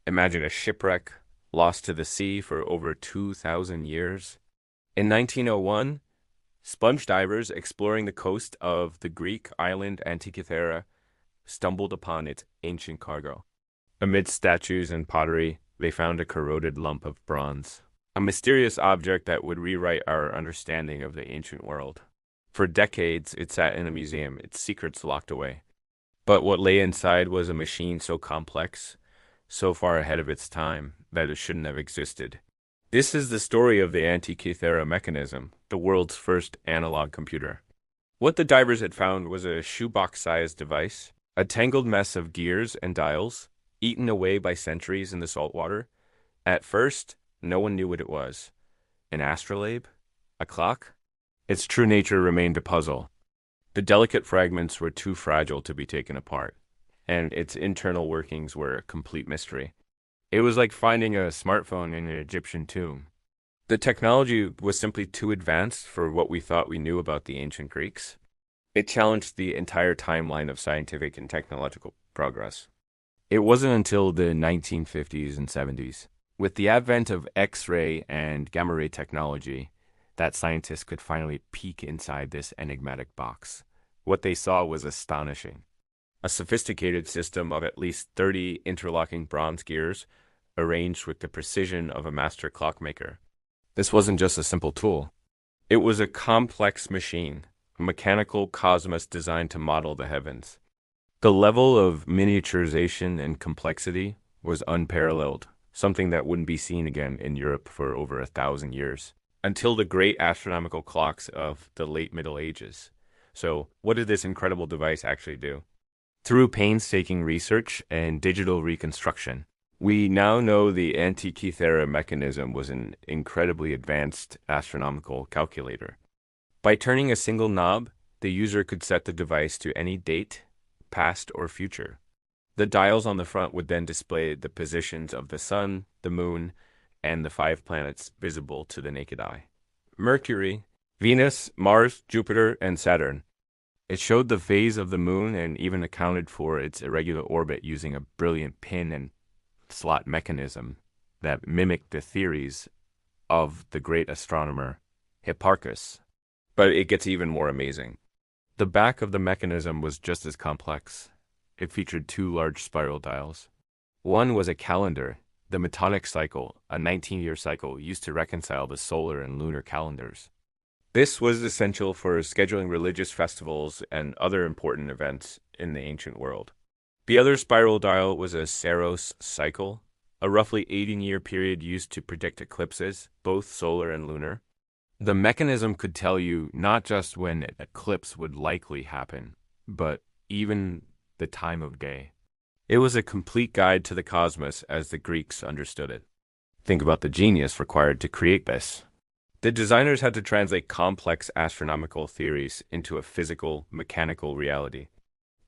Imagine a shipwreck lost to the sea for over 2,000 years. In 1901, sponge divers exploring the coast of the Greek island Antikythera stumbled upon its ancient cargo. Amidst statues and pottery, they found a corroded lump of bronze, a mysterious object that would rewrite our understanding of the ancient world. For decades, it sat in a museum, its secrets locked away. But what lay inside was a machine so complex, so far ahead of its time, that it shouldn't have existed. This is the story of the Antikythera mechanism, the world's first analog computer. What the divers had found was a shoebox-sized device, a tangled mess of gears and dials, eaten away by centuries in the salt water. At first, no one knew what it was. An astrolabe? A clock? Its true nature remained a puzzle. The delicate fragments were too fragile to be taken apart, and its internal workings were a complete mystery. It was like finding a smartphone in an Egyptian tomb. The technology was simply too advanced for what we thought we knew about the ancient Greeks. It challenged the entire timeline of scientific and technological progress. It wasn't until the 1950s and 70s, with the advent of X-ray and gamma-ray technology, that scientists could finally peek inside this enigmatic box. What they saw was astonishing. A sophisticated system of at least 30 interlocking bronze gears arranged with the precision of a master clockmaker. This wasn't just a simple tool. It was a complex machine, a mechanical cosmos designed to model the heavens. The level of miniaturization and complexity was unparalleled, something that wouldn't be seen again in Europe for over 1,000 years, until the great astronomical clocks of the late Middle Ages. So, what did this incredible device actually do? Through painstaking research and digital reconstruction, we now know the Antikythera mechanism was an incredibly advanced astronomical calculator. By turning a single knob, the user could set the device to any date, past or future. The dials on the front would then display the positions of the sun, the moon, and the 5 planets visible to the naked eye. Mercury, Venus, Mars, Jupiter, and Saturn. It showed the phase of the moon and even accounted for its irregular orbit using a brilliant pin and slot mechanism that mimicked the theories of the great astronomer Hipparchus. But it gets even more amazing. The back of the mechanism was just as complex. It featured 2 large spiral dials. One was a calendar, the Metonic cycle, a 19-year cycle used to reconcile the solar and lunar calendars. This was essential for scheduling religious festivals and other important events in the ancient world. The other spiral dial was a Saros cycle, a roughly 18-year period used to predict eclipses, both solar and lunar. The mechanism could tell you not just when an eclipse would likely happen, but even the time of day. It was a complete guide to the cosmos as the Greeks understood it. Think about the genius required to create this. The designers had to translate complex astronomical theories into a physical, mechanical reality.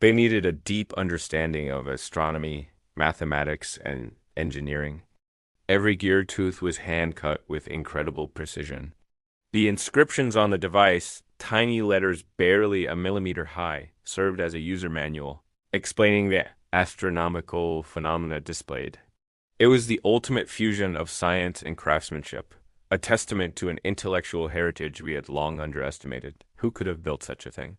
They needed a deep understanding of astronomy, mathematics, and engineering. Every gear tooth was hand-cut with incredible precision. The inscriptions on the device, tiny letters barely a millimeter high, served as a user manual, explaining the astronomical phenomena displayed. It was the ultimate fusion of science and craftsmanship, a testament to an intellectual heritage we had long underestimated. Who could have built such a thing?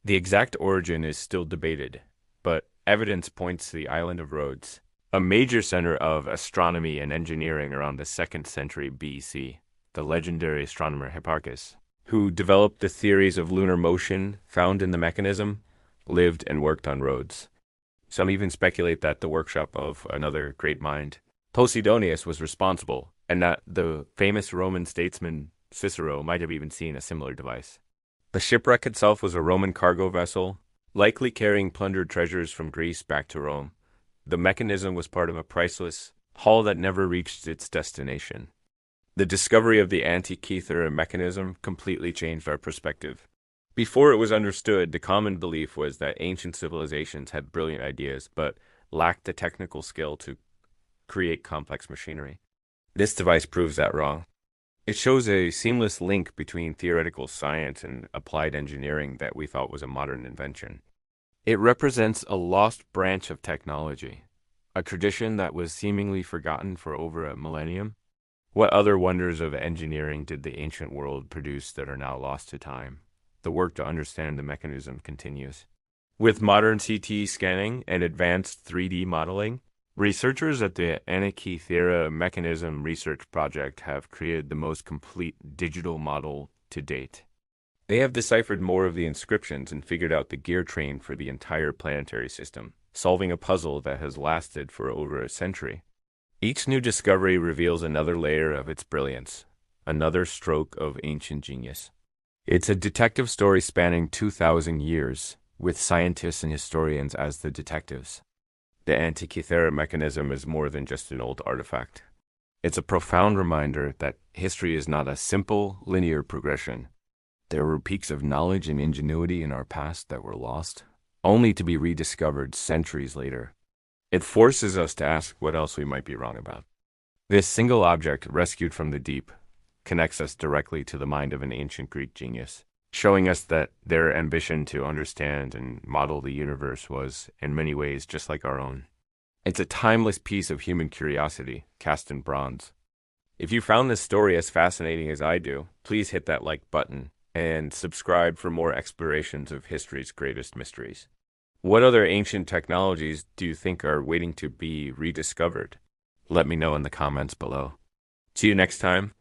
The exact origin is still debated, but evidence points to the island of Rhodes, a major center of astronomy and engineering around the 2nd century BC. The legendary astronomer Hipparchus, who developed the theories of lunar motion found in the mechanism, lived and worked on Rhodes. Some even speculate that the workshop of another great mind, Posidonius, was responsible, and that the famous Roman statesman Cicero might have even seen a similar device. The shipwreck itself was a Roman cargo vessel, likely carrying plundered treasures from Greece back to Rome. The mechanism was part of a priceless haul that never reached its destination. The discovery of the Antikythera mechanism completely changed our perspective. Before it was understood, the common belief was that ancient civilizations had brilliant ideas, but lacked the technical skill to create complex machinery. This device proves that wrong. It shows a seamless link between theoretical science and applied engineering that we thought was a modern invention. It represents a lost branch of technology, a tradition that was seemingly forgotten for over a millennium? What other wonders of engineering did the ancient world produce that are now lost to time? The work to understand the mechanism continues. With modern CT scanning and advanced 3D modeling, researchers at the Antikythera Mechanism Research Project have created the most complete digital model to date. They have deciphered more of the inscriptions and figured out the gear train for the entire planetary system, solving a puzzle that has lasted for over a century. Each new discovery reveals another layer of its brilliance, another stroke of ancient genius. It's a detective story spanning 2,000 years, with scientists and historians as the detectives. The Antikythera mechanism is more than just an old artifact. It's a profound reminder that history is not a simple, linear progression. There were peaks of knowledge and ingenuity in our past that were lost, only to be rediscovered centuries later. It forces us to ask what else we might be wrong about. This single object, rescued from the deep, connects us directly to the mind of an ancient Greek genius, showing us that their ambition to understand and model the universe was, in many ways, just like our own. It's a timeless piece of human curiosity, cast in bronze. If you found this story as fascinating as I do, please hit that like button and subscribe for more explorations of history's greatest mysteries. What other ancient technologies do you think are waiting to be rediscovered? Let me know in the comments below. See you next time.